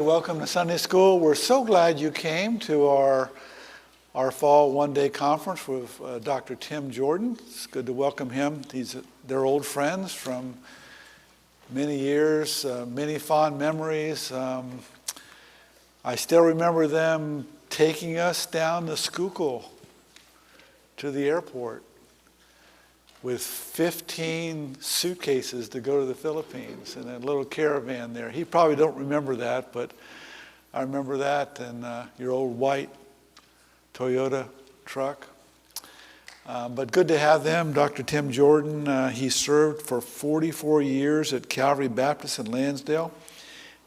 Welcome to Sunday School. We're so glad you came to our fall one-day conference with Dr. Tim Jordan. It's good to welcome him. They're old friends from many years, many fond memories. I still remember them taking us down the Schuylkill to the airport with 15 suitcases to go to the Philippines in a little caravan there. He probably don't remember that, but I remember that, and your old white Toyota truck. But good to have them. Dr. Tim Jordan, he served for 44 years at Calvary Baptist in Lansdale,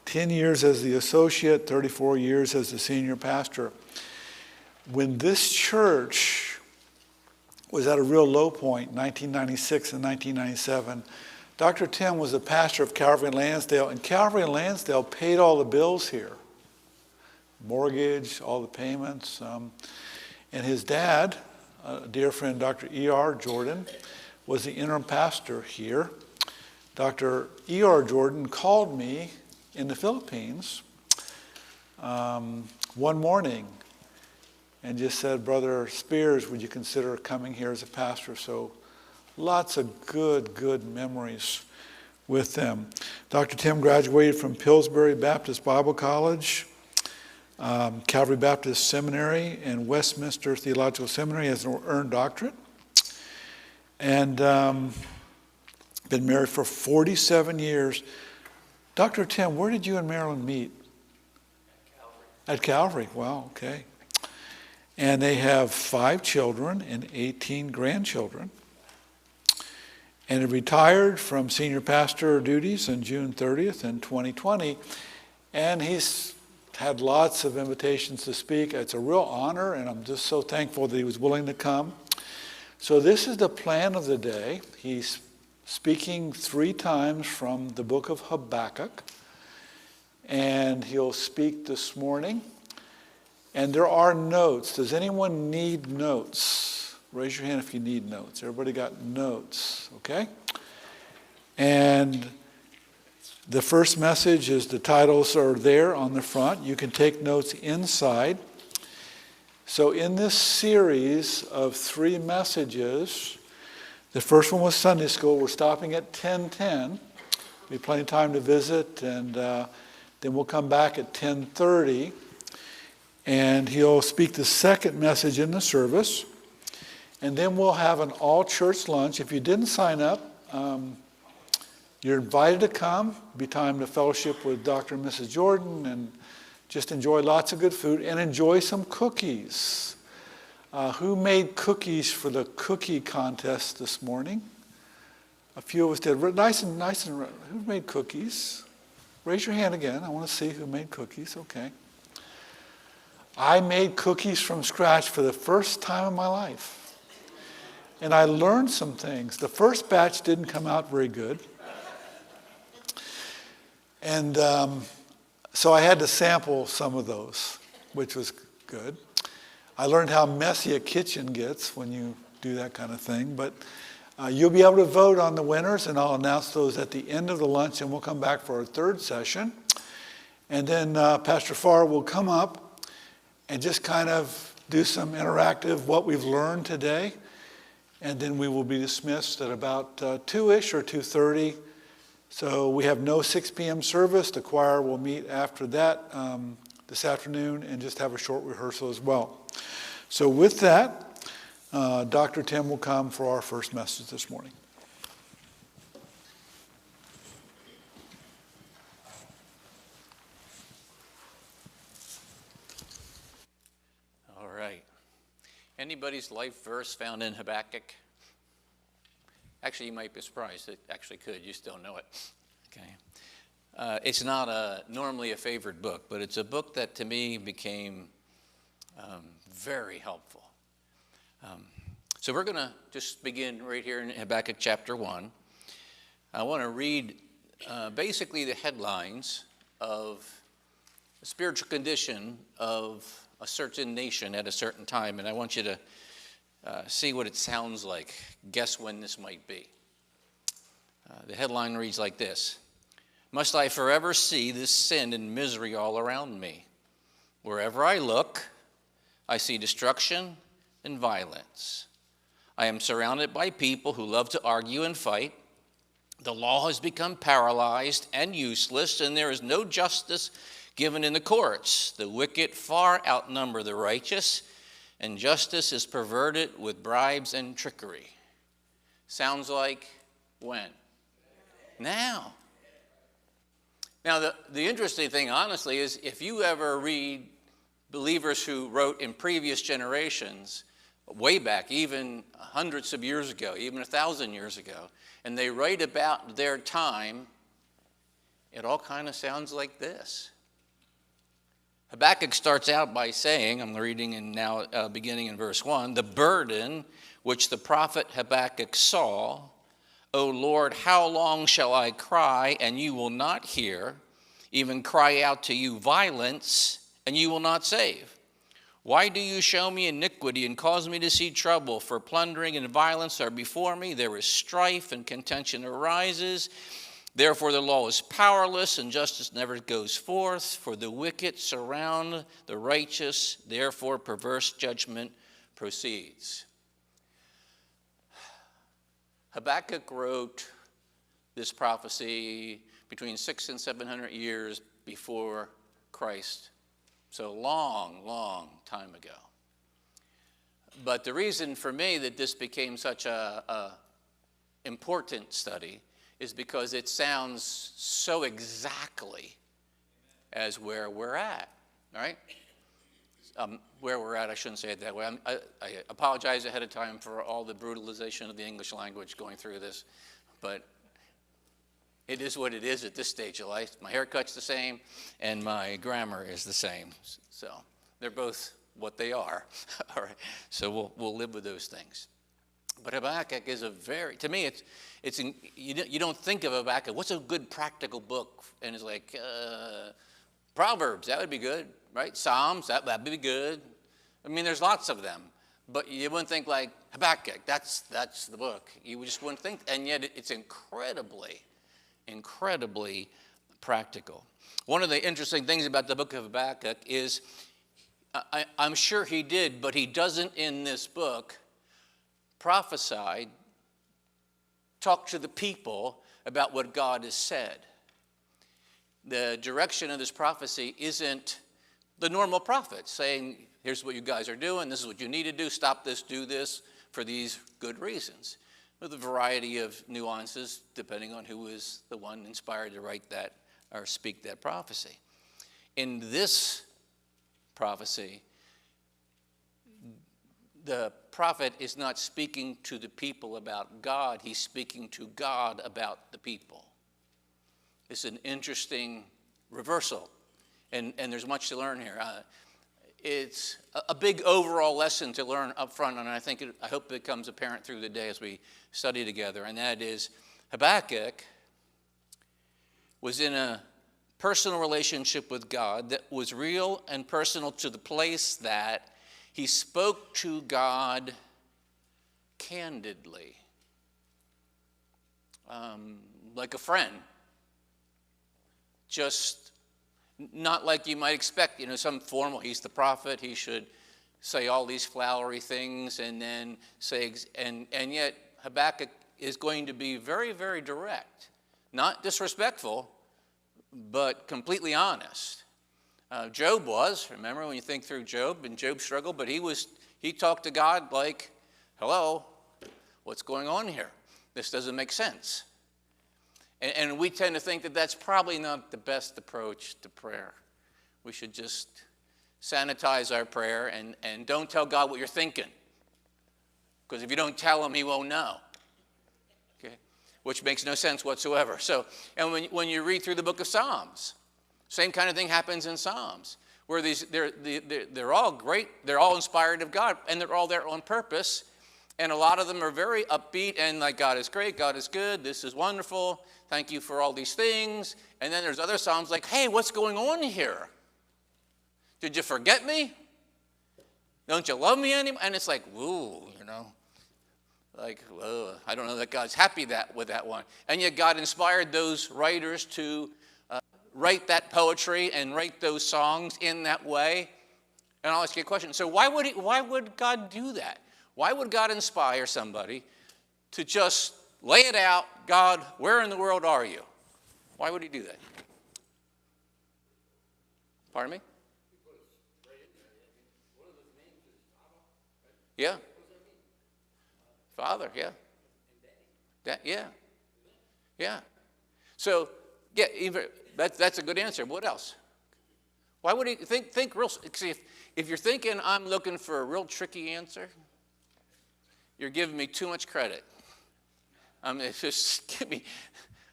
10 years as the associate, 34 years as the senior pastor. When this church was at a real low point, 1996 and 1997. Dr. Tim was the pastor of Calvary and Lansdale, and Calvary and Lansdale paid all the bills here. Mortgage, all the payments. And his dad, a dear friend, Dr. E.R. Jordan, was the interim pastor here. Dr. E.R. Jordan called me in the Philippines one morning and just said, Brother Spears, would you consider coming here as a pastor? So lots of good memories with them. Dr. Tim graduated from Pillsbury Baptist Bible College, Calvary Baptist Seminary, and Westminster Theological Seminary as an earned doctorate. And been married for 47 years. Dr. Tim, where did you and Marilyn meet? At Calvary. Wow, okay. And they have 5 children and 18 grandchildren. And he retired from senior pastor duties on June 30th in 2020. And he's had lots of invitations to speak. It's a real honor, and I'm just so thankful that he was willing to come. So this is the plan of the day. He's speaking 3 times from the book of Habakkuk. And he'll speak this morning. And there are notes. Does anyone need notes? Raise your hand if you need notes. Everybody got notes, okay? And the first message is the titles are there on the front. You can take notes inside. So in this series of 3 messages, the first one was Sunday School. We're stopping at 10:10. Be plenty of time to visit, and then we'll come back at 10:30. And he'll speak the second message in the service. And then we'll have an all-church lunch. If you didn't sign up, you're invited to come. Be time to fellowship with Dr. and Mrs. Jordan and just enjoy lots of good food and enjoy some cookies. Who made cookies for the cookie contest this morning? A few of us did. Nice and who made cookies? Raise your hand again. I want to see who made cookies. Okay. I made cookies from scratch for the first time in my life. And I learned some things. The first batch didn't come out very good. And so I had to sample some of those, which was good. I learned how messy a kitchen gets when you do that kind of thing. But you'll be able to vote on the winners, and I'll announce those at the end of the lunch, and we'll come back for our 3rd session. And then Pastor Farr will come up and just kind of do some interactive, what we've learned today. And then we will be dismissed at about 2-ish or 2:30. So we have no 6 p.m. service. The choir will meet after that this afternoon and just have a short rehearsal as well. So with that, Dr. Tim will come for our first message this morning. Anybody's life verse found in Habakkuk? Actually, you might be surprised. It actually could. You still know it. Okay. It's not normally a favorite book, but it's a book that to me became very helpful. So we're going to just begin right here in Habakkuk chapter 1. I want to read basically the headlines of the spiritual condition of a certain nation at a certain time, and I want you to see what it sounds like. Guess when this might be. The headline reads like this: must I forever see this sin and misery all around me? Wherever I look, I see destruction and violence. I am surrounded by people who love to argue and fight. The law has become paralyzed and useless, and there is no justice given in the courts. The wicked far outnumber the righteous, and justice is perverted with bribes and trickery. Sounds like when? Now. Now, the interesting thing, honestly, is if you ever read believers who wrote in previous generations, way back, even hundreds of years ago, even 1,000 years ago, and they write about their time, it all kind of sounds like this. Habakkuk starts out by saying, I'm reading in now beginning in verse 1, the burden which the prophet Habakkuk saw, O Lord, how long shall I cry, and you will not hear, even cry out to you violence, and you will not save? Why do you show me iniquity and cause me to see trouble? For plundering and violence are before me. There is strife and contention arises. Therefore the law is powerless and justice never goes forth. For the wicked surround the righteous. Therefore perverse judgment proceeds. Habakkuk wrote this prophecy between 600 and 700 years before Christ. So long, long time ago. But the reason for me that this became such a important study is because it sounds so exactly as where we're at, right? Where we're at, I shouldn't say it that way. I apologize ahead of time for all the brutalization of the English language going through this, but it is what it is at this stage of life. My haircut's the same, and my grammar is the same. So they're both what they are. All right. So we'll live with those things. But Habakkuk is to me, you don't think of Habakkuk. What's a good practical book? And it's like Proverbs, that would be good, right? Psalms, that'd be good. I mean, there's lots of them. But you wouldn't think like Habakkuk, that's the book. You just wouldn't think, and yet it's incredibly practical. One of the interesting things about the book of Habakkuk is, I'm sure he did, but he doesn't in this book prophesy, talk to the people about what God has said. The direction of this prophecy isn't the normal prophet saying, here's what you guys are doing, this is what you need to do, stop this, do this for these good reasons. With a variety of nuances, depending on who is the one inspired to write that or speak that prophecy. In this prophecy, the prophet is not speaking to the people about God, he's speaking to God about the people. It's an interesting reversal, and there's much to learn here. It's a big overall lesson to learn up front, and I hope it becomes apparent through the day as we study together, and that is Habakkuk was in a personal relationship with God that was real and personal to the place that he spoke to God candidly, like a friend, just not like you might expect, some formal, he's the prophet, he should say all these flowery things and then say, and yet Habakkuk is going to be very, very direct, not disrespectful, but completely honest. Job was, remember when you think through Job and Job's struggle, but he talked to God like, hello, what's going on here? This doesn't make sense. And we tend to think that that's probably not the best approach to prayer. We should just sanitize our prayer and don't tell God what you're thinking. Because if you don't tell him, he won't know. Okay? Which makes no sense whatsoever. So, and when you read through the book of Psalms, same kind of thing happens in Psalms, where they're all great, they're all inspired of God, and they're all there on purpose. And a lot of them are very upbeat and like, God is great, God is good, this is wonderful, thank you for all these things. And then there's other Psalms like, hey, what's going on here? Did you forget me? Don't you love me anymore? And it's like, woo, like, I don't know that God's happy with that one. And yet God inspired those writers to write that poetry and write those songs in that way? And I'll ask you a question. So why would God do that? Why would God inspire somebody to just lay it out, God, where in the world are you? Why would he do that? Pardon me? Yeah. Father, yeah. Yeah. Yeah. So, yeah, that's a good answer. What else? Why would he think real? See, if you're thinking I'm looking for a real tricky answer, you're giving me too much credit. It's just give me.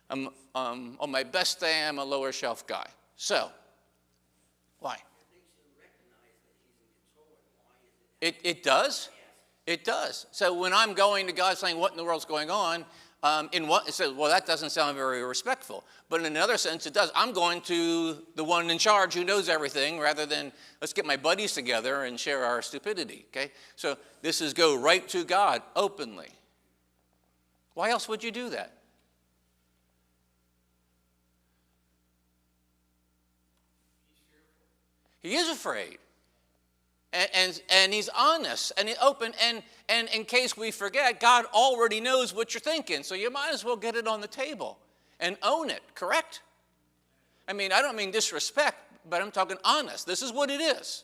I'm on my best day. I'm a lower shelf guy. So, why? It does. It does. So when I'm going to God saying, "What in the world's going on?" It says, well, that doesn't sound very respectful. But in another sense, it does. I'm going to the one in charge who knows everything rather than let's get my buddies together and share our stupidity, okay? So this is go right to God openly. Why else would you do that? He is afraid. And he's honest and he's open. And in case we forget, God already knows what you're thinking. So you might as well get it on the table and own it, correct? I mean, I don't mean disrespect, but I'm talking honest. This is what it is.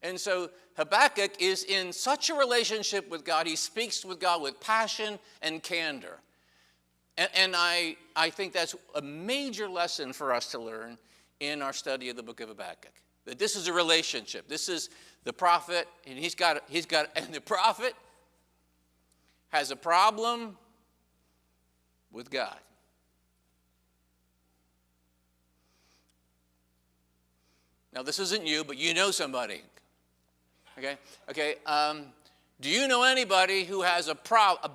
And so Habakkuk is in such a relationship with God. He speaks with God with passion and candor. And I think that's a major lesson for us to learn in our study of the book of Habakkuk. That this is a relationship. This is the prophet, and and the prophet has a problem with God. Now, this isn't you, but you know somebody. Okay. Do you know anybody who has a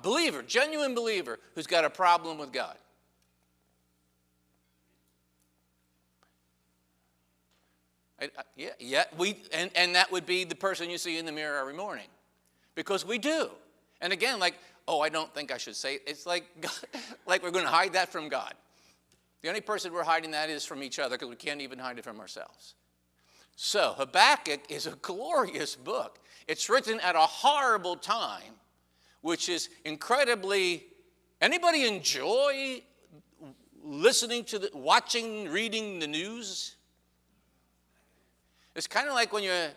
believer, genuine believer, who's got a problem with God? And that would be the person you see in the mirror every morning, because we do. And again, I don't think I should say it. It's like we're going to hide that from God. The only person we're hiding that is from each other, because we can't even hide it from ourselves. So Habakkuk is a glorious book. It's written at a horrible time, which is incredibly. Anybody enjoy listening to watching, reading the news? It's kind of like when you're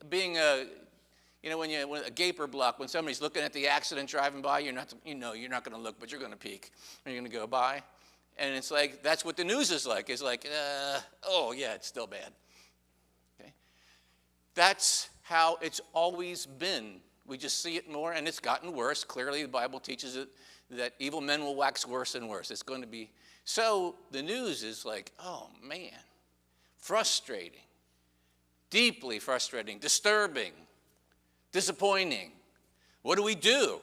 being when a gaper block, when somebody's looking at the accident driving by, you're not going to look, but you're going to peek, and you're going to go by. And it's like, that's what the news is like. It's like, it's still bad. Okay? That's how it's always been. We just see it more, and it's gotten worse. Clearly, the Bible teaches it that evil men will wax worse and worse. It's going to be. So the news is like, oh, man, frustrating. Deeply frustrating, disturbing, disappointing. What do we do?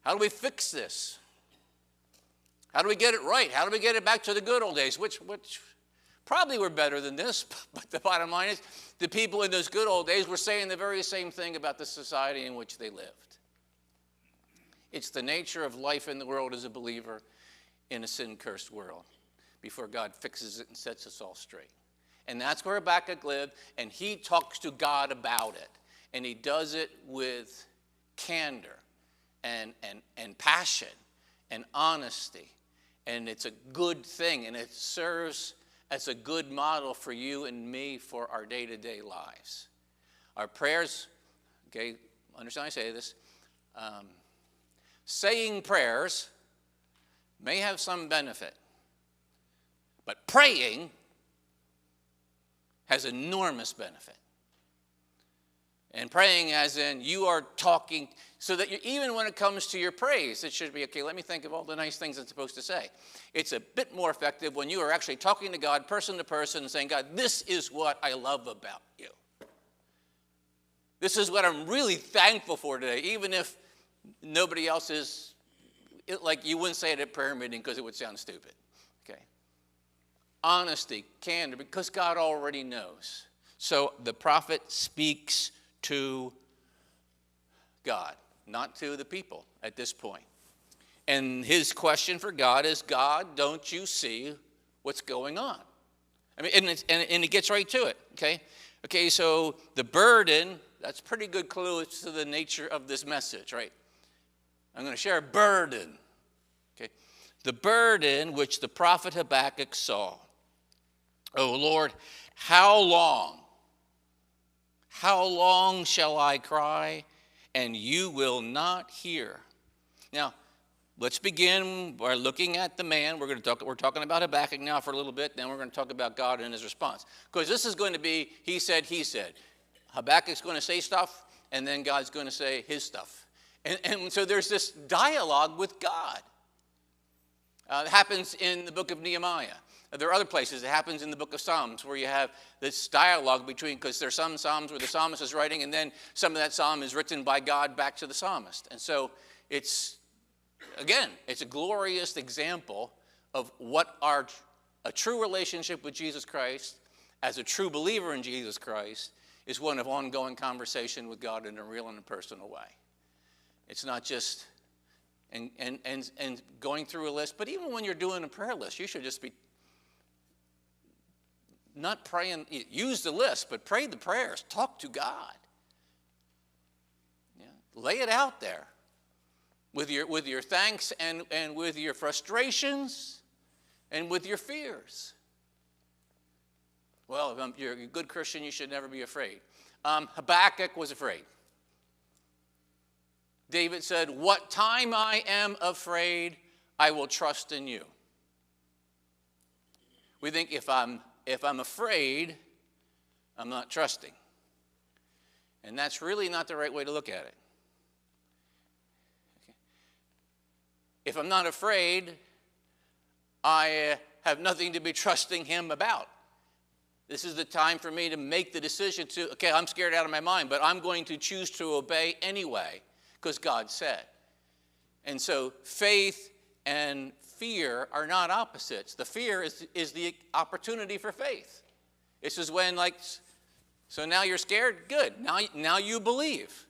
How do we fix this? How do we get it right? How do we get it back to the good old days? Which probably were better than this, but the bottom line is the people in those good old days were saying the very same thing about the society in which they lived. It's the nature of life in the world as a believer in a sin-cursed world before God fixes it and sets us all straight. And that's where Habakkuk lived, and he talks to God about it. And he does it with candor and passion and honesty. And it's a good thing, and it serves as a good model for you and me for our day-to-day lives. Our prayers, okay, understand I say this, saying prayers may have some benefit, but praying has enormous benefit. And praying as in you are talking, so that even when it comes to your praise, it should be, okay, let me think of all the nice things it's supposed to say. It's a bit more effective when you are actually talking to God, person to person, and saying, God, this is what I love about you. This is what I'm really thankful for today, even if nobody else is, like you wouldn't say it at prayer meeting because it would sound stupid. Okay. Honesty, candor, because God already knows. So the prophet speaks to God, not to the people at this point. And his question for God is, God, don't you see what's going on? I mean, and it gets right to it, okay? Okay, so the burden, that's a pretty good clue as to the nature of this message, right? I'm going to share a burden, okay? The burden which the prophet Habakkuk saw. Oh, Lord, how long? How long shall I cry, and you will not hear? Now, let's begin by looking at the man. We're talking about Habakkuk now for a little bit, then we're going to talk about God and his response. Because this is going to be he said, he said. Habakkuk's going to say stuff, and then God's going to say his stuff. And so there's this dialogue with God. It happens in the book of Nehemiah. There are other places. It happens in the book of Psalms where you have this dialogue between, because there's some Psalms where the psalmist is writing, and then some of that psalm is written by God back to the psalmist. And so it's a glorious example of what a true relationship with Jesus Christ, as a true believer in Jesus Christ, is one of ongoing conversation with God in a real and a personal way. It's not just and going through a list, but even when you're doing a prayer list, you should just be not praying, use the list, but pray the prayers. Talk to God. Yeah. Lay it out there with your thanks and with your frustrations and with your fears. Well, if you're a good Christian, you should never be afraid. Habakkuk was afraid. David said, what time I am afraid, I will trust in you. We think if I'm afraid, I'm not trusting. And that's really not the right way to look at it. Okay. If I'm not afraid, I have nothing to be trusting him about. This is the time for me to make the decision to, okay, I'm scared out of my mind, but I'm going to choose to obey anyway, because God said. And so faith and fear are not opposites. The fear is the opportunity for faith. This is when, so now you're scared? Good. Now you believe.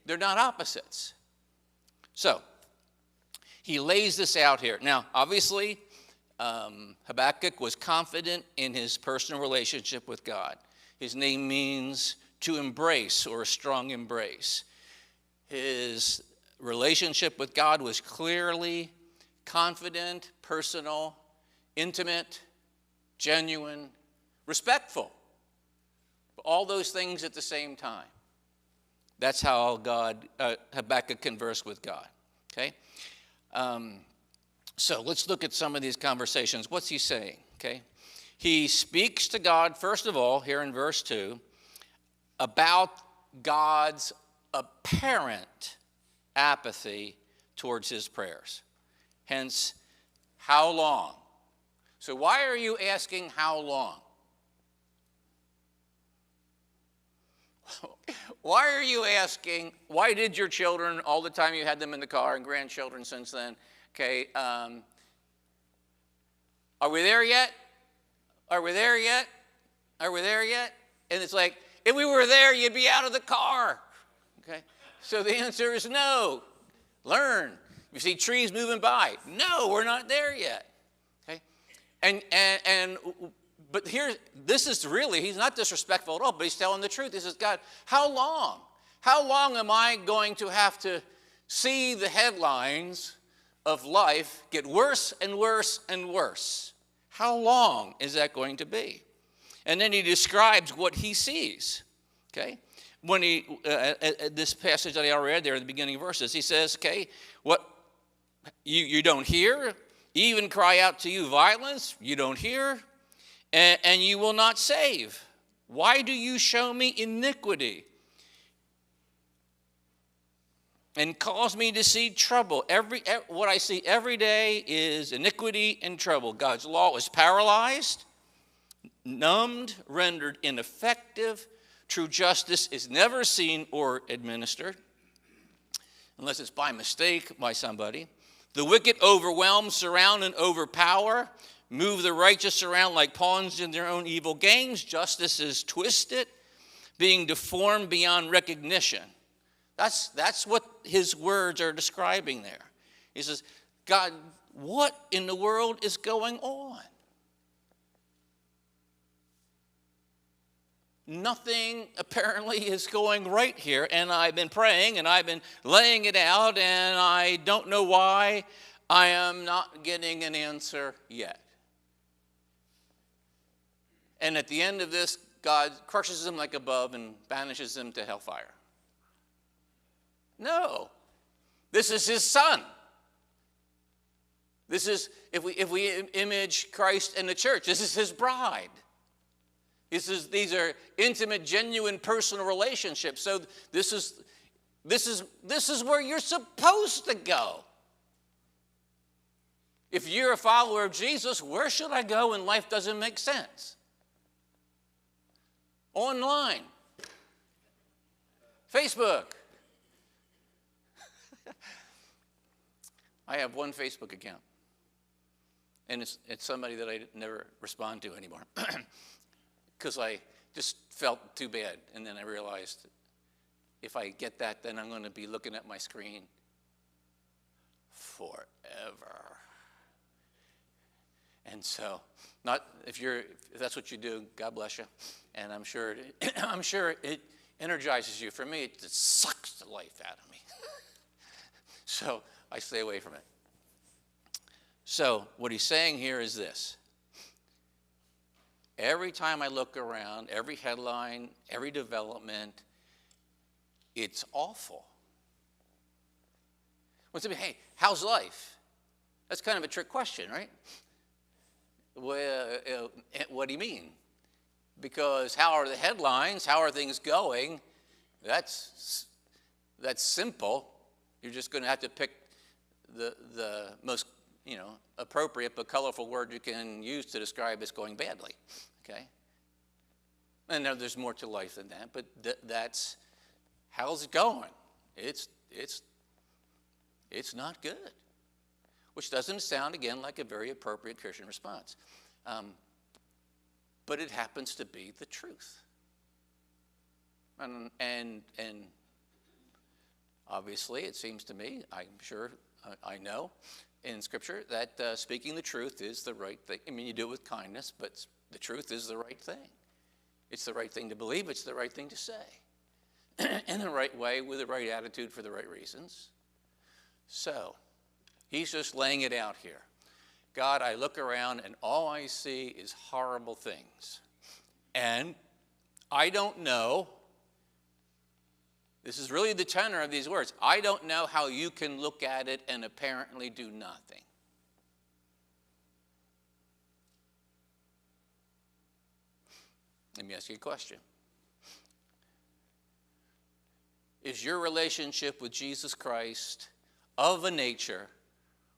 They're not opposites. So, he lays this out here. Now, obviously, Habakkuk was confident in his personal relationship with God. His name means to embrace, or a strong embrace. His relationship with God was clearly confident, personal, intimate, genuine, respectful. All those things at the same time. That's how Habakkuk conversed with God. Okay? So let's look at some of these conversations. What's he saying? Okay? He speaks to God, first of all, here in verse 2, about God's apparent apathy towards his prayers. Hence, how long? So why are you asking how long? Why are you asking, why did your children, all the time you had them in the car, and grandchildren since then, okay, are we there yet? Are we there yet? Are we there yet? And it's like, if we were there, you'd be out of the car. Okay? So the answer is no. Learn. You see trees moving by. No, we're not there yet. Okay? But here, this is really, he's not disrespectful at all, but he's telling the truth. He says, God, how long? How long am I going to have to see the headlines of life get worse and worse and worse? How long is that going to be? And then he describes what he sees. Okay? When this passage that I already read there at the beginning of verses, he says, okay, what you don't hear, even cry out to you violence, you don't hear, and you will not save. Why do you show me iniquity and cause me to see trouble? What I see every day is iniquity and trouble. God's law is paralyzed, numbed, rendered ineffective. True justice is never seen or administered, unless it's by mistake by somebody. The wicked overwhelm, surround, and overpower, move the righteous around like pawns in their own evil games. Justice is twisted, being deformed beyond recognition. That's what his words are describing there. He says, God, what in the world is going on? nothing apparently is going right here, and I've been praying and I've been laying it out, and I don't know why I am not getting an answer yet. And at the end of this, God crushes him like above and banishes him to hellfire. No, this is his son. This is, if we image Christ and the church, this is his bride. These are intimate, genuine, personal relationships. So this is where you're supposed to go. If you're a follower of Jesus, where should I go when life doesn't make sense? Online, Facebook. I have one Facebook account, and it's somebody that I never respond to anymore because I just felt too bad, and then I realized if I get that, then I'm going to be looking at my screen forever. And so, if that's what you do, God bless you. And I'm sure it energizes you. For me, it just sucks the life out of me. So I stay away from it. So what he's saying here is this. Every time I look around, every headline, every development, it's awful. When somebody, hey, how's life? That's kind of a trick question, right? Well, what do you mean? Because how are the headlines? How are things going? That's simple. You're just going to have to pick the most appropriate but colorful word you can use to describe it's going badly. Okay. And now there's more to life than that, but that's how's it going? It's not good. Which doesn't sound, again, like a very appropriate Christian response. But it happens to be the truth. And obviously, it seems to me, I'm sure, I know, in Scripture, that speaking the truth is the right thing. I mean, you do it with kindness, but the truth is the right thing. It's the right thing to believe. It's the right thing to say. In the right way, with the right attitude, for the right reasons. So, he's just laying it out here. God, I look around and all I see is horrible things. And I don't know, this is really the tenor of these words, I don't know how you can look at it and apparently do nothing. Let me ask you a question. Is your relationship with Jesus Christ of a nature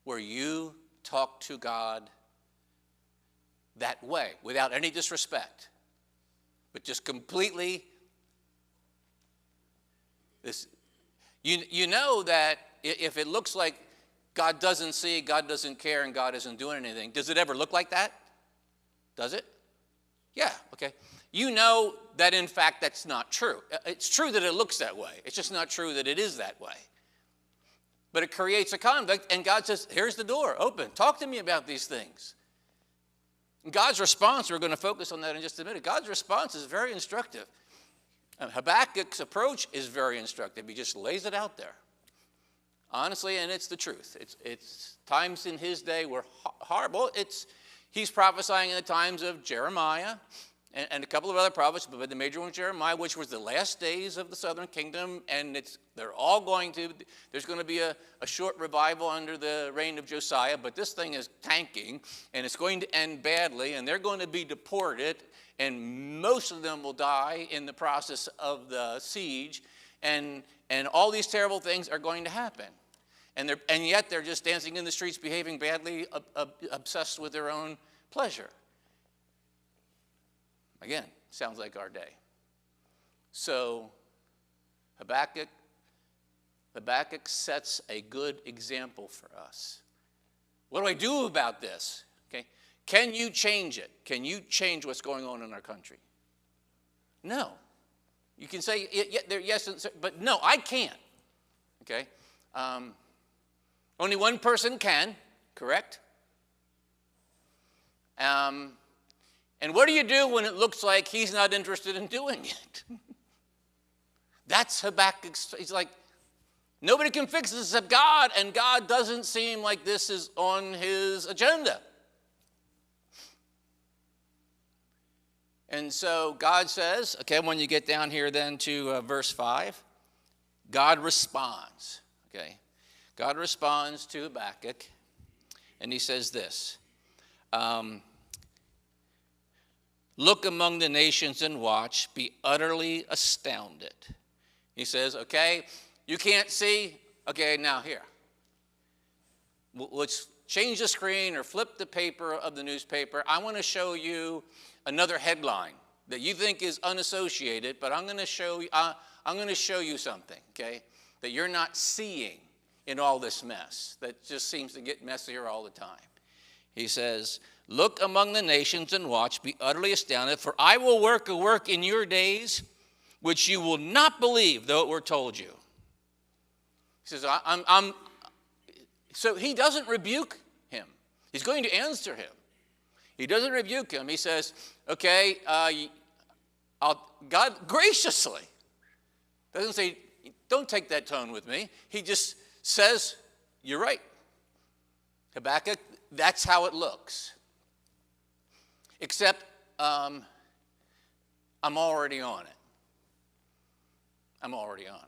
where you talk to God that way, without any disrespect, but just completely this? You know that if it looks like God doesn't see, God doesn't care, and God isn't doing anything, does it ever look like that? Does it? Yeah, okay. You know that, in fact, that's not true. It's true that it looks that way. It's just not true that it is that way. But it creates a conflict, and God says, here's the door, open. Talk to me about these things. And God's response, we're going to focus on that in just a minute. God's response is very instructive. Habakkuk's approach is very instructive. He just lays it out there. Honestly, and it's the truth. It's times in his day were horrible. He's prophesying in the times of Jeremiah and a couple of other prophets, but the major one was Jeremiah, which was the last days of the southern kingdom, and there's going to be a short revival under the reign of Josiah, but this thing is tanking, and it's going to end badly, and they're going to be deported, and most of them will die in the process of the siege, and all these terrible things are going to happen. And yet they're just dancing in the streets, behaving badly, obsessed with their own pleasure. Again, sounds like our day. So Habakkuk sets a good example for us. What do I do about this? Okay, can you change it? Can you change what's going on in our country? No. You can say yes, but no, I can't. Okay, only one person can, correct? And what do you do when it looks like he's not interested in doing it? That's Habakkuk. He's like, nobody can fix this except God, and God doesn't seem like this is on his agenda. And so God says, okay, when you get down here then to verse 5, God responds, okay? God responds to Habakkuk, and he says this, look among the nations and watch, be utterly astounded. He says, okay, you can't see? Okay, now here. Let's change the screen or flip the paper of the newspaper. I want to show you another headline that you think is unassociated, but I'm going to show you something, okay, that you're not seeing in all this mess that just seems to get messier all the time. He says, look among the nations and watch, be utterly astounded, for I will work a work in your days which you will not believe, though it were told you. He says, so he doesn't rebuke him. He's going to answer him. He doesn't rebuke him. He says, okay, God graciously doesn't say, don't take that tone with me. He just says, you're right, Habakkuk, that's how it looks. Except I'm already on it. I'm already on it.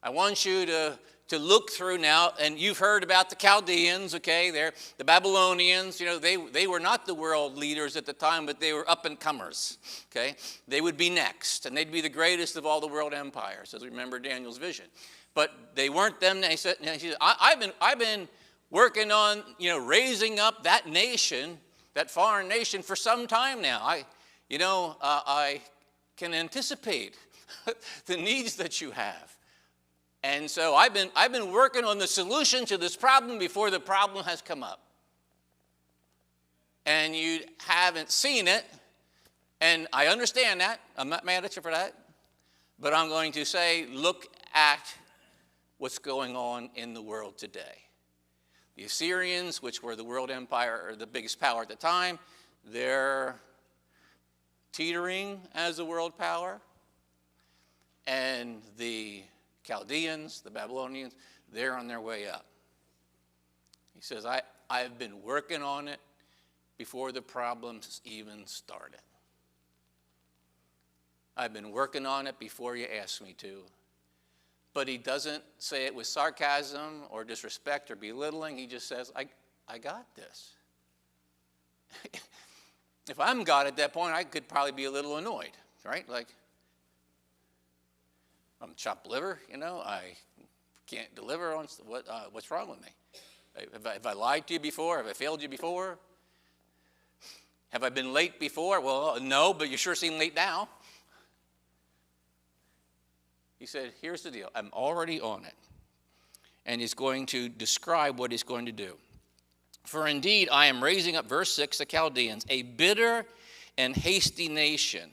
I want you to look through now, and you've heard about the Chaldeans, okay? They're the Babylonians. You know, they were not the world leaders at the time, but they were up-and-comers, okay? They would be next, and they'd be the greatest of all the world empires, as we remember Daniel's vision. But they weren't them. He said, I've been working on, raising up that nation, that foreign nation, for some time now. I can anticipate the needs that you have. And so I've been working on the solution to this problem before the problem has come up. And you haven't seen it, and I understand that. I'm not mad at you for that. But I'm going to say, look at what's going on in the world today. The Assyrians, which were the world empire, or the biggest power at the time, they're teetering as a world power. And the Chaldeans, the Babylonians, they're on their way up. He says, I've been working on it before the problems even started. I've been working on it before you asked me to. But he doesn't say it with sarcasm or disrespect or belittling. He just says, I got this. If I'm God at that point, I could probably be a little annoyed, right? Like, I'm chopped liver, I can't deliver on what's wrong with me. Have I lied to you before? Have I failed you before? Have I been late before? Well, no, but you sure seem late now. He said, here's the deal. I'm already on it. And he's going to describe what he's going to do. For indeed, I am raising up, verse 6, the Chaldeans, a bitter and hasty nation,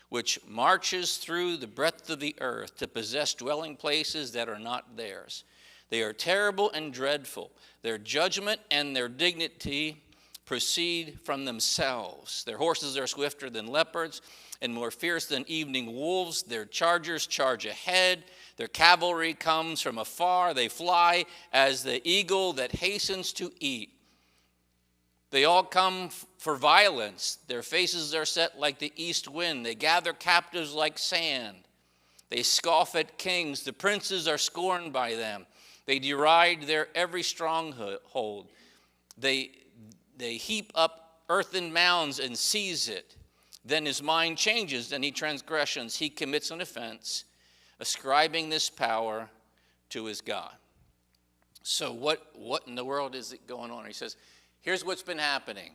which marches through the breadth of the earth to possess dwelling places that are not theirs. They are terrible and dreadful. Their judgment and their dignity proceed from themselves. Their horses are swifter than leopards and more fierce than evening wolves. Their chargers charge ahead. Their cavalry comes from afar. They fly as the eagle that hastens to eat. They all come for violence. Their faces are set like the east wind. They gather captives like sand. They scoff at kings. The princes are scorned by them. They deride their every stronghold. They heap up earthen mounds and seize it. Then his mind changes, and he transgressions. He commits an offense, ascribing this power to his God. So what in the world is it going on? He says, here's what's been happening.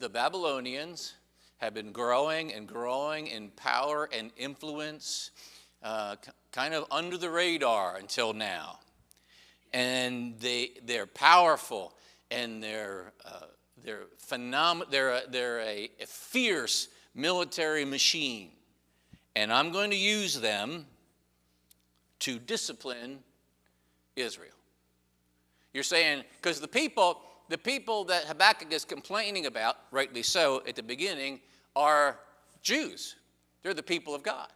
The Babylonians have been growing and growing in power and influence, kind of under the radar until now. And they're powerful, and they're phenomenal. They're a fierce military machine. And I'm going to use them to discipline Israel. You're saying, because the people, the people that Habakkuk is complaining about, rightly so, at the beginning, are Jews. They're the people of God.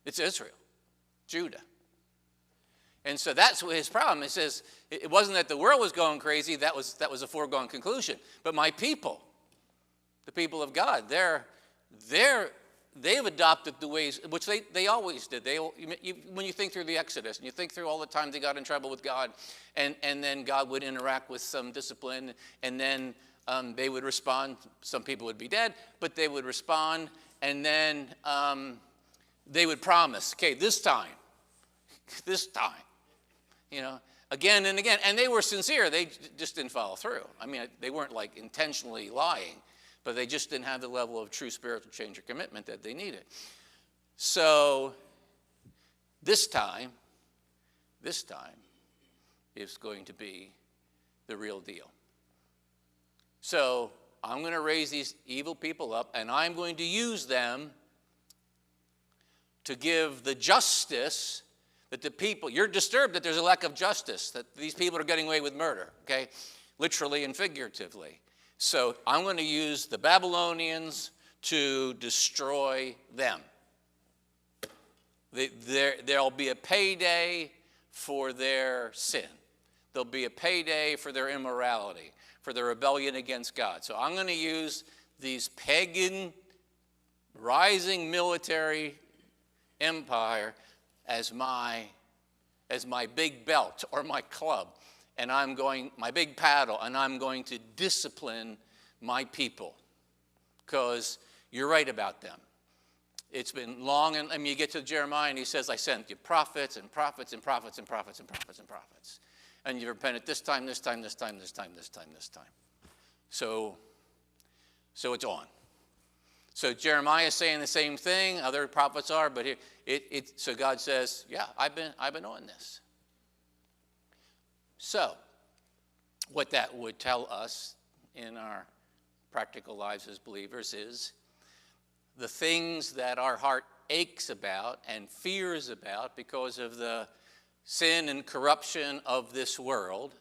It's Israel, Judah. And so that's what his problem. It says, it wasn't that the world was going crazy, that was a foregone conclusion. But my people, the people of God, they've adopted the ways, which they always did. When you think through the Exodus, and you think through all the times they got in trouble with God, and then God would interact with some discipline, and then they would respond. Some people would be dead, but they would respond, and then they would promise, okay, this time, again and again. And they were sincere. They just didn't follow through. I mean, they weren't like intentionally lying, but they just didn't have the level of true spiritual change or commitment that they needed. So this time is going to be the real deal. So I'm going to raise these evil people up, and I'm going to use them to give the justice that the people, you're disturbed that there's a lack of justice, that these people are getting away with murder, okay? Literally and figuratively. So I'm going to use the Babylonians to destroy them. There'll be a payday for their sin. There'll be a payday for their immorality, for their rebellion against God. So I'm going to use these pagan, rising military empire as my big belt or my club. And my big paddle, and I'm going to discipline my people because you're right about them. It's been long, and you get to Jeremiah, and he says, I sent you prophets and prophets and prophets and prophets and prophets and prophets. And you repented this time, this time, this time, this time, this time, this time. So it's on. So Jeremiah is saying the same thing, other prophets are, but here, so God says, yeah, I've been on this. So, what that would tell us in our practical lives as believers is the things that our heart aches about and fears about because of the sin and corruption of this world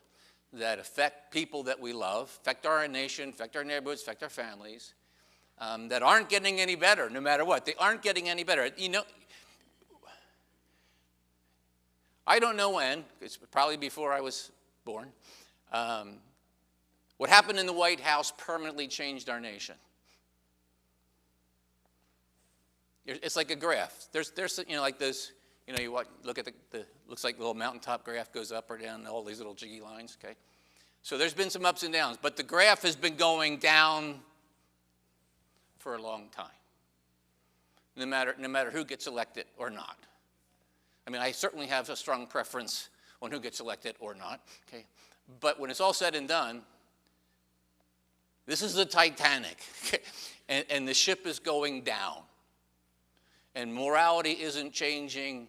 that affect people that we love, affect our nation, affect our neighborhoods, affect our families, that aren't getting any better no matter what. They aren't getting any better. I don't know when, it's probably before I was born, what happened in the White House permanently changed our nation. It's like a graph. There's like those, you look at the looks like the little mountaintop graph goes up or down, all these little jiggy lines, okay? So there's been some ups and downs, but the graph has been going down for a long time, no matter who gets elected or not. I mean, I certainly have a strong preference on who gets elected or not, okay? But when it's all said and done, this is the Titanic, and the ship is going down, and morality isn't changing,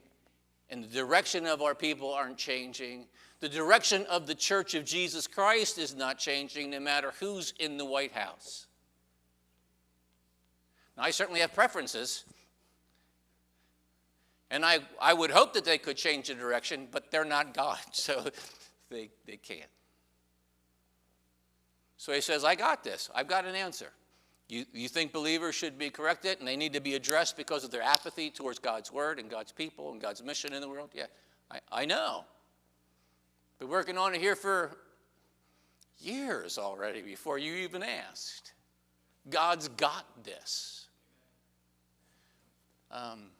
and the direction of our people aren't changing. The direction of the Church of Jesus Christ is not changing, no matter who's in the White House. Now, I certainly have preferences, and I would hope that they could change the direction, but they're not God, so they can't. So he says, I got this. I've got an answer. You think believers should be corrected and they need to be addressed because of their apathy towards God's word and God's people and God's mission in the world? Yeah, I know. Been working on it here for years already before you even asked. God's got this. I'm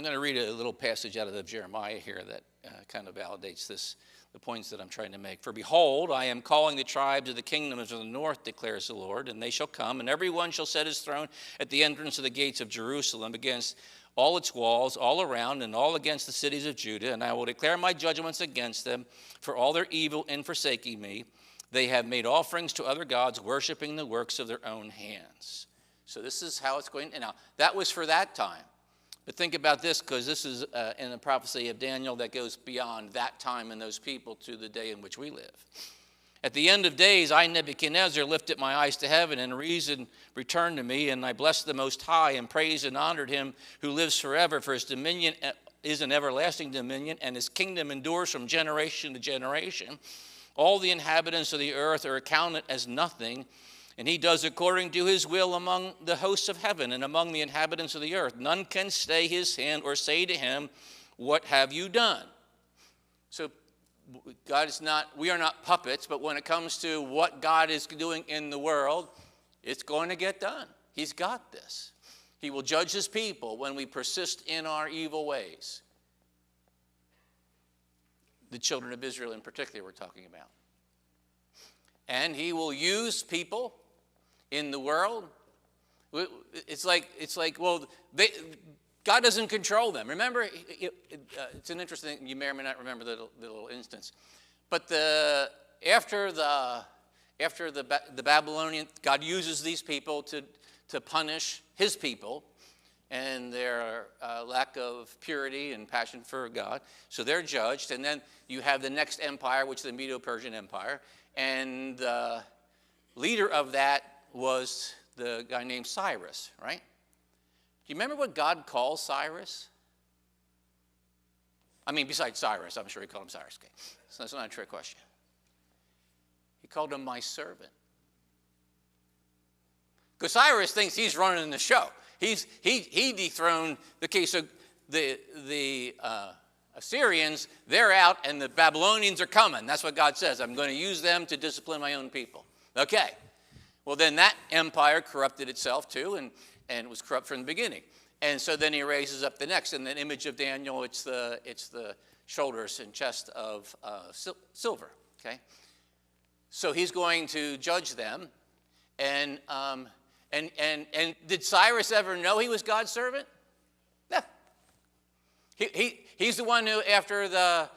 going to read a little passage out of the Jeremiah here that kind of validates the points that I'm trying to make. For behold, I am calling the tribes of the kingdoms of the north, declares the Lord, and they shall come, and every one shall set his throne at the entrance of the gates of Jerusalem against all its walls, all around, and all against the cities of Judah, and I will declare my judgments against them for all their evil in forsaking me. They have made offerings to other gods, worshiping the works of their own hands. So this is how it's going. Now, that was for that time. But think about this, because this is in the prophecy of Daniel that goes beyond that time and those people to the day in which we live. At the end of days, I, Nebuchadnezzar, lifted my eyes to heaven, and reason returned to me, and I blessed the Most High and praised and honored him who lives forever, for his dominion is an everlasting dominion, and his kingdom endures from generation to generation. All the inhabitants of the earth are accounted as nothing, and he does according to his will among the hosts of heaven and among the inhabitants of the earth. None can stay his hand or say to him, what have you done? So we are not puppets, but when it comes to what God is doing in the world, it's going to get done. He's got this. He will judge his people when we persist in our evil ways. The children of Israel in particular we're talking about. And he will use people in the world. It's like well, God doesn't control them. Remember, it's an interesting, you may or may not remember the little instance. But after the Babylonian, God uses these people to punish his people and their lack of purity and passion for God. So they're judged. And then you have the next empire, which is the Medo-Persian Empire. And the leader of that was the guy named Cyrus, right? Do you remember what God calls Cyrus? I mean, besides Cyrus, I'm sure he called him Cyrus. Okay. So that's not a trick question. He called him my servant. Because Cyrus thinks he's running the show. He dethroned the case of the Assyrians. They're out, and the Babylonians are coming. That's what God says. I'm going to use them to discipline my own people. Okay. Well, then that empire corrupted itself too, and was corrupt from the beginning. And so then he raises up the next. In the image of Daniel, it's the shoulders and chest of silver. Okay. So he's going to judge them, and did Cyrus ever know he was God's servant? No. He's the one who, after the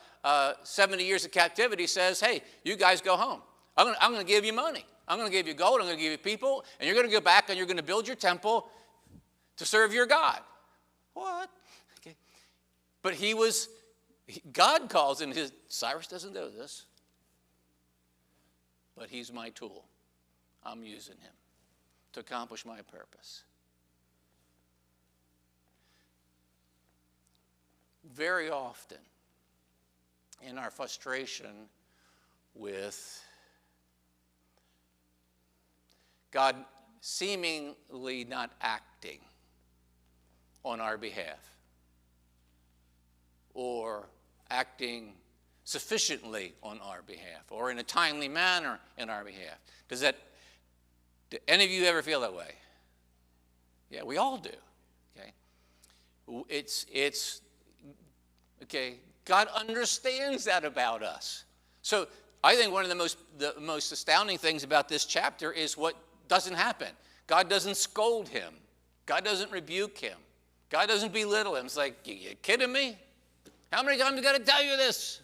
70 years of captivity, says, hey, you guys go home. I'm going to give you money. I'm going to give you gold. I'm going to give you people. And you're going to go back and you're going to build your temple to serve your God. What? Okay. But God calls him Cyrus doesn't know this, but he's my tool. I'm using him to accomplish my purpose. Very often, in our frustration with God seemingly not acting on our behalf or acting sufficiently on our behalf or in a timely manner in our behalf. Do any of you ever feel that way? Yeah, we all do. Okay, it's okay. God understands that about us. So I think one of the most astounding things about this chapter is what doesn't happen. God doesn't scold him. God doesn't rebuke him. God doesn't belittle him. It's like, you kidding me? How many times I got to tell you this?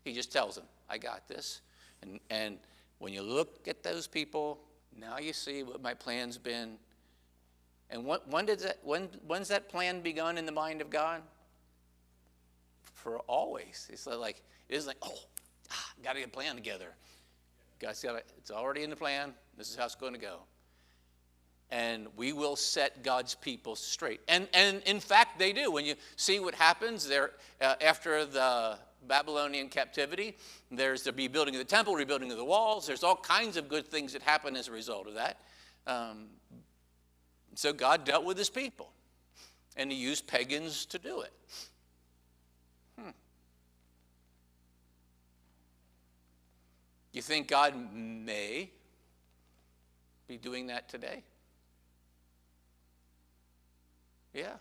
He just tells him, I got this. And when you look at those people, now you see what my plan's been. And when's that plan begun in the mind of God? For always. It's like, got to get a plan together. God's got it's already in the plan. This is how it's going to go. And we will set God's people straight. And in fact, they do. When you see what happens there after the Babylonian captivity, there's the rebuilding of the temple, rebuilding of the walls. There's all kinds of good things that happen as a result of that. So God dealt with his people. And he used pagans to do it. You think God may be doing that today? Yeah.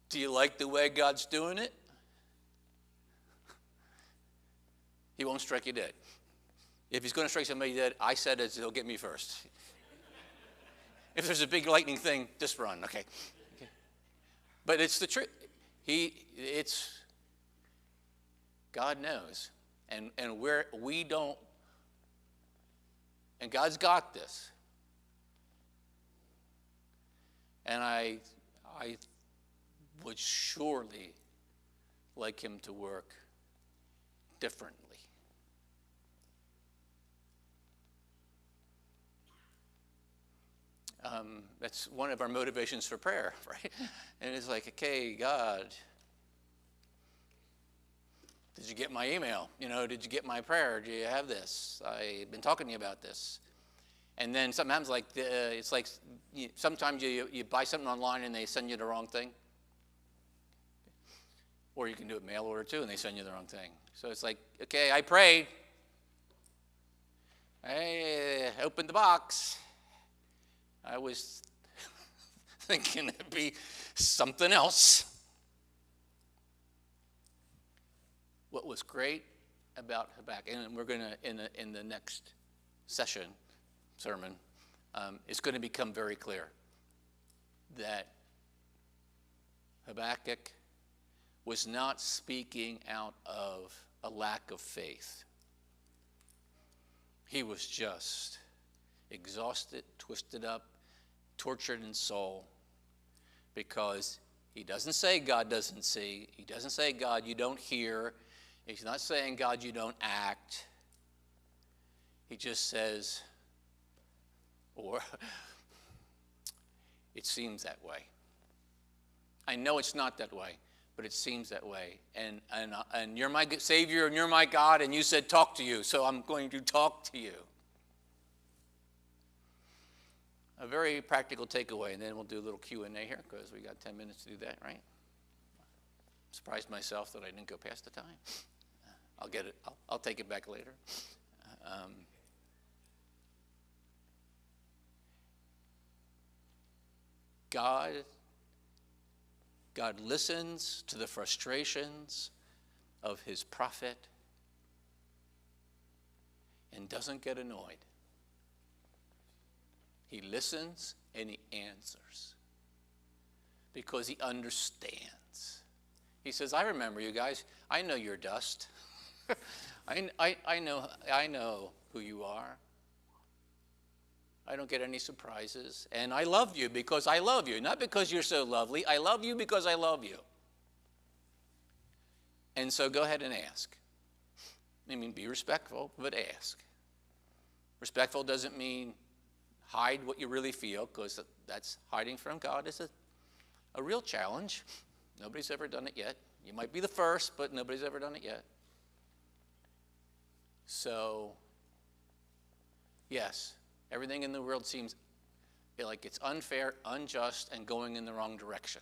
Do you like the way God's doing it? He won't strike you dead. If he's going to strike somebody dead, I said he'll get me first. If there's a big lightning thing, just run, okay? But it's the truth. God knows. And we don't, and God's got this. And I would surely like him to work differently. That's one of our motivations for prayer, right? And it's like, okay, God, did you get my email? Did you get my prayer? Do you have this? I've been talking to you about this. And then sometimes it's like sometimes you buy something online and they send you the wrong thing. Or you can do it mail order too and they send you the wrong thing. So it's like, okay, I prayed. I opened the box. I was thinking it'd be something else. What was great about Habakkuk, and we're going to, in the next sermon, it's going to become very clear that Habakkuk was not speaking out of a lack of faith. He was just exhausted, twisted up, tortured in soul, because he doesn't say God doesn't see. He doesn't say, God, you don't hear. He's not saying, God, you don't act. He just says, or it seems that way. I know it's not that way, but it seems that way. And you're my Savior and you're my God, and you said talk to you, so I'm going to talk to you. A very practical takeaway, and then we'll do a little Q&A here because we got 10 minutes to do that, right? Surprised myself that I didn't go past the time. I'll get it. I'll take it back later. God listens to the frustrations of his prophet and doesn't get annoyed. He listens and he answers because he understands. He says, I remember you guys. I know you're dust. I know who you are. I don't get any surprises. And I love you because I love you. Not because you're so lovely. I love you because I love you. And so go ahead and ask. I mean, be respectful, but ask. Respectful doesn't mean hide what you really feel, because that's hiding from God is a real challenge. Nobody's ever done it yet. You might be the first, but nobody's ever done it yet. So, yes, everything in the world seems like it's unfair, unjust, and going in the wrong direction.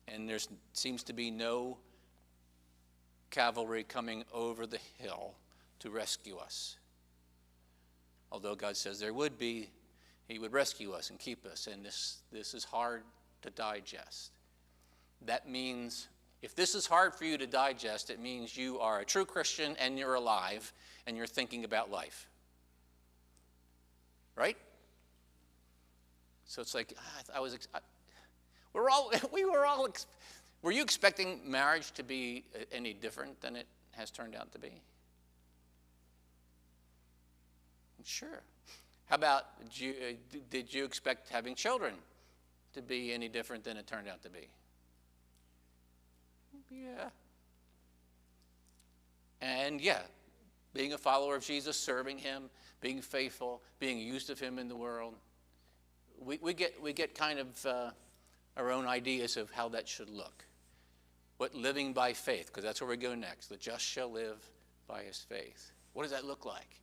And there seems to be no cavalry coming over the hill to rescue us. Although God says there would be, he would rescue us and keep us, and this is hard to digest. That means, if this is hard for you to digest, it means you are a true Christian and you're alive and you're thinking about life. Right? So it's like, were you expecting marriage to be any different than it has turned out to be? Sure. How about, did you expect having children to be any different than it turned out to be? Yeah. And yeah, being a follower of Jesus, serving him, being faithful, being used of him in the world, we get kind of our own ideas of how that should look. What living by faith, because that's where we go next. The just shall live by his faith. What does that look like?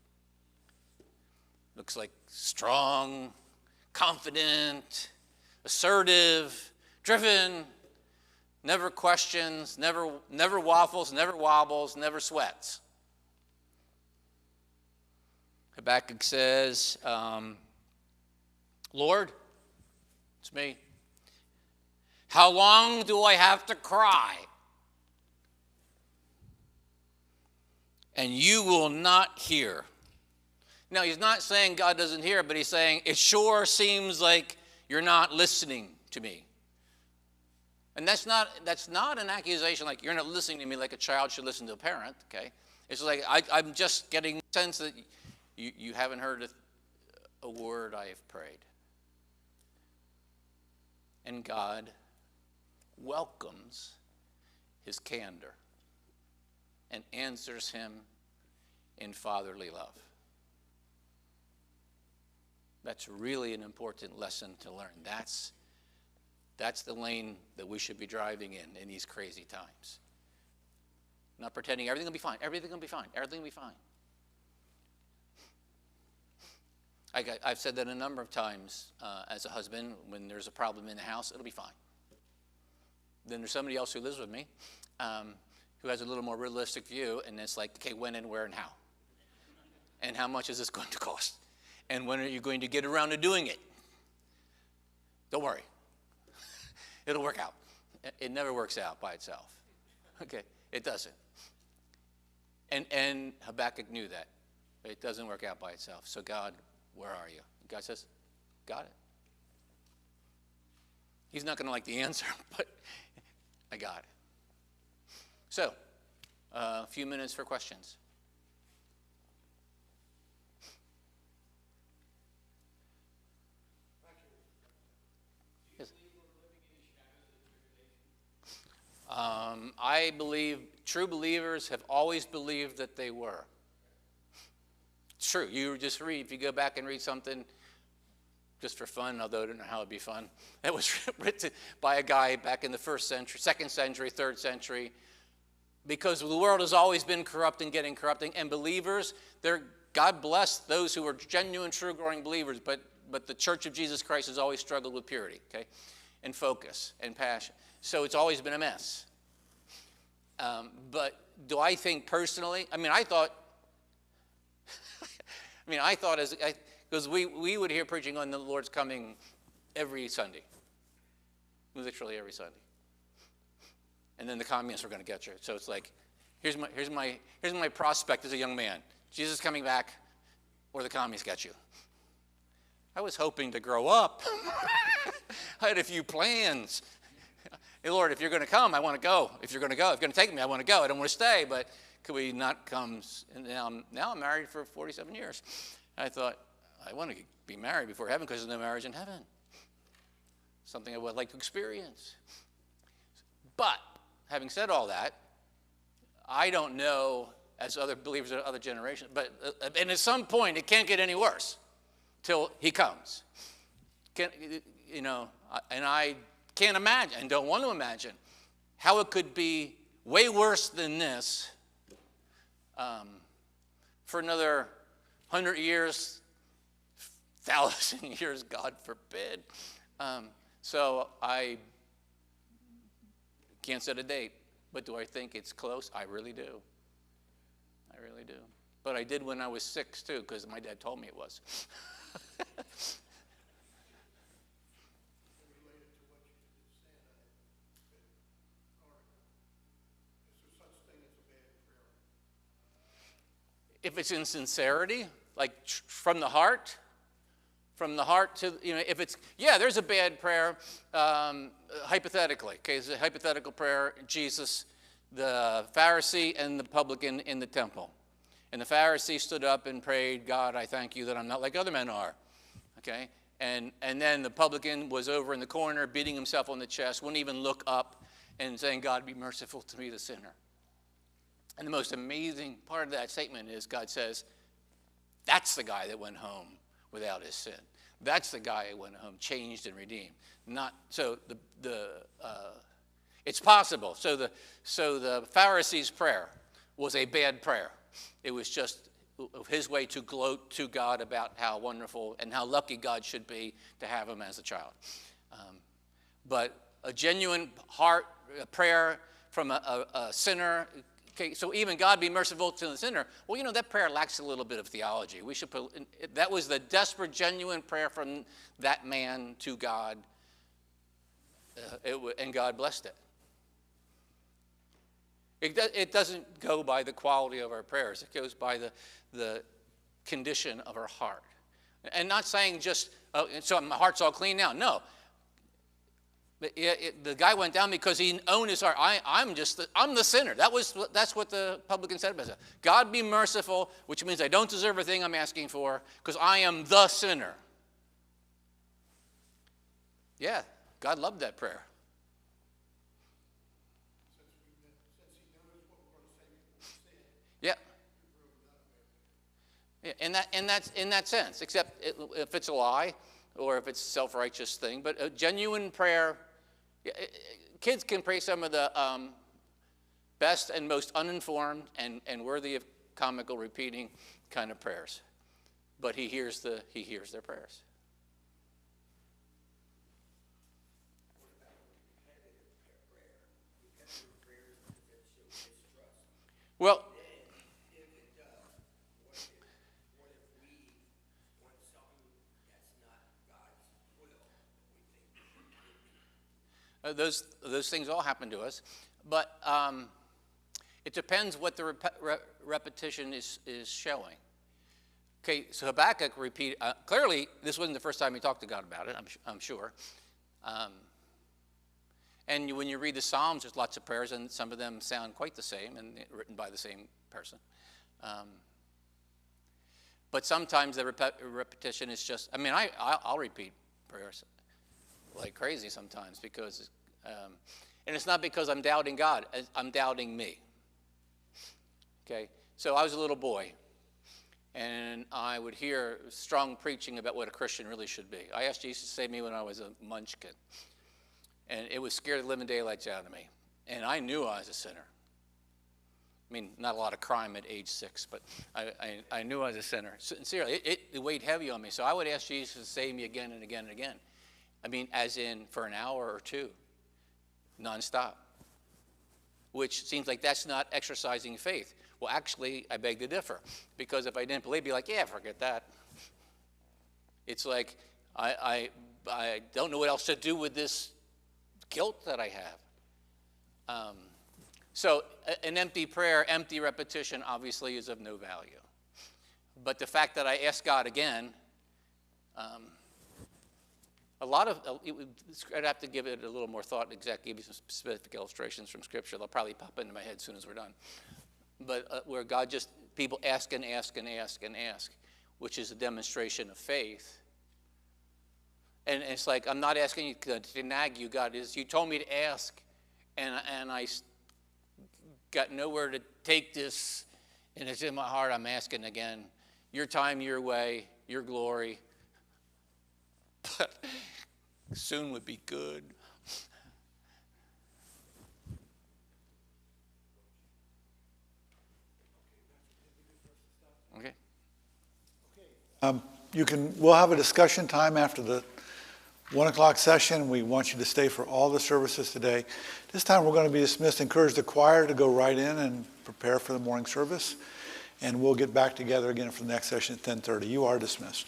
Looks like strong, confident, assertive, driven, never questions, never waffles, never wobbles, never sweats. Habakkuk says, Lord, it's me. How long do I have to cry? And you will not hear. Now, he's not saying God doesn't hear, but he's saying, it sure seems like you're not listening to me. And that's not an accusation like you're not listening to me like a child should listen to a parent, okay? It's like I'm just getting the sense that you haven't heard a word I have prayed. And God welcomes his candor and answers him in fatherly love. That's really an important lesson to learn. That's the lane that we should be driving in these crazy times. Not pretending everything will be fine. Everything will be fine. Everything will be fine. I've said that a number of times as a husband. When there's a problem in the house, it'll be fine. Then there's somebody else who lives with me who has a little more realistic view, and it's like, okay, when and where and how? And how much is this going to cost? And when are you going to get around to doing it? Don't worry. It'll work out. It never works out by itself. Okay, it doesn't. And Habakkuk knew that. It doesn't work out by itself. So God, where are you? God says, got it. He's not going to like the answer, but I got it. So, a few minutes for questions. Yes. I believe true believers have always believed that they were. It's true. You just read, if you go back and read something just for fun, although I don't know how it'd be fun, that was written by a guy back in the 1st century, 2nd century, 3rd century, because the world has always been corrupt and getting corrupting, and believers, God bless those who are genuine, true, growing believers, but the Church of Jesus Christ has always struggled with purity, okay, and focus and passion. So it's always been a mess. But do I think personally? I thought because we would hear preaching on the Lord's coming every Sunday, literally every Sunday. And then the communists were going to get you. So it's like, here's my prospect as a young man. Jesus coming back, or the communists get you. I was hoping to grow up. I had a few plans. Hey, Lord, if you're going to come, I want to go. If you're going to go, if you're going to take me, I want to go. I don't want to stay, but could we not come? And now I'm married for 47 years. I thought, I want to be married before heaven because there's no marriage in heaven. Something I would like to experience. But having said all that, I don't know, as other believers of other generations, and at some point it can't get any worse till he comes. And I can't imagine and don't want to imagine how it could be way worse than this for another 100 years, 1,000 years, God forbid. So I can't set a date, but do I think it's close? I really do. I really do. But I did when I was 6 too, because my dad told me it was. If it's in sincerity, like from the heart to, if it's, there's a bad prayer, hypothetically, okay, it's a hypothetical prayer, Jesus, the Pharisee and the publican in the temple. And the Pharisee stood up and prayed, God, I thank you that I'm not like other men are, okay? And then the publican was over in the corner beating himself on the chest, wouldn't even look up and saying, God, be merciful to me, the sinner. And the most amazing part of that statement is God says, that's the guy that went home without his sin. That's the guy who went home changed and redeemed. It's possible. So the Pharisee's prayer was a bad prayer. It was just his way to gloat to God about how wonderful and how lucky God should be to have him as a child. But a genuine heart prayer from a sinner. Okay, so even God be merciful to the sinner. Well, that prayer lacks a little bit of theology. That was the desperate, genuine prayer from that man to God, and God blessed it. It doesn't go by the quality of our prayers. It goes by the condition of our heart. And not saying just, so my heart's all clean now. No. The guy went down because he owned his heart. I'm the sinner. That's what the publican said about it. God be merciful, which means I don't deserve a thing I'm asking for because I am the sinner. Yeah, God loved that prayer. Yeah. that's in that sense, except if it's a lie or if it's a self-righteous thing. But a genuine prayer, kids can pray some of the best and most uninformed and worthy of comical repeating kind of prayers. But he hears their prayers. Well, those things all happen to us, but it depends what the repetition is showing. Okay, so Habakkuk clearly this wasn't the first time he talked to God about it, I'm sure. And when you read the Psalms, there's lots of prayers, and some of them sound quite the same and written by the same person. But sometimes the repetition is just, I'll repeat prayers like crazy sometimes because, and it's not because I'm doubting God, I'm doubting me. Okay, so I was a little boy, and I would hear strong preaching about what a Christian really should be. I asked Jesus to save me when I was a munchkin, and it was scared the living daylights out of me, and I knew I was a sinner. I mean, not a lot of crime at age 6, but I knew I was a sinner. Sincerely, it weighed heavy on me, so I would ask Jesus to save me again and again and again. I mean, as in for an hour or two, nonstop, which seems like that's not exercising faith. Well, actually, I beg to differ, because if I didn't believe, I'd be like, yeah, forget that. It's like I don't know what else to do with this guilt that I have. So an empty prayer, empty repetition, obviously is of no value. But the fact that I ask God again, I'd have to give it a little more thought, exactly, give you some specific illustrations from Scripture. They'll probably pop into my head as soon as we're done. But where God people ask and ask and ask and ask, which is a demonstration of faith. And it's like, I'm not asking you to nag you, God. You told me to ask, and I got nowhere to take this, and it's in my heart, I'm asking again. Your time, your way, your glory. But soon would be good. Okay. We'll have a discussion time after the 1 o'clock session. We want you to stay for all the services today. This time we're going to be dismissed. Encourage the choir to go right in and prepare for the morning service. And we'll get back together again for the next session at 10:30. You are dismissed.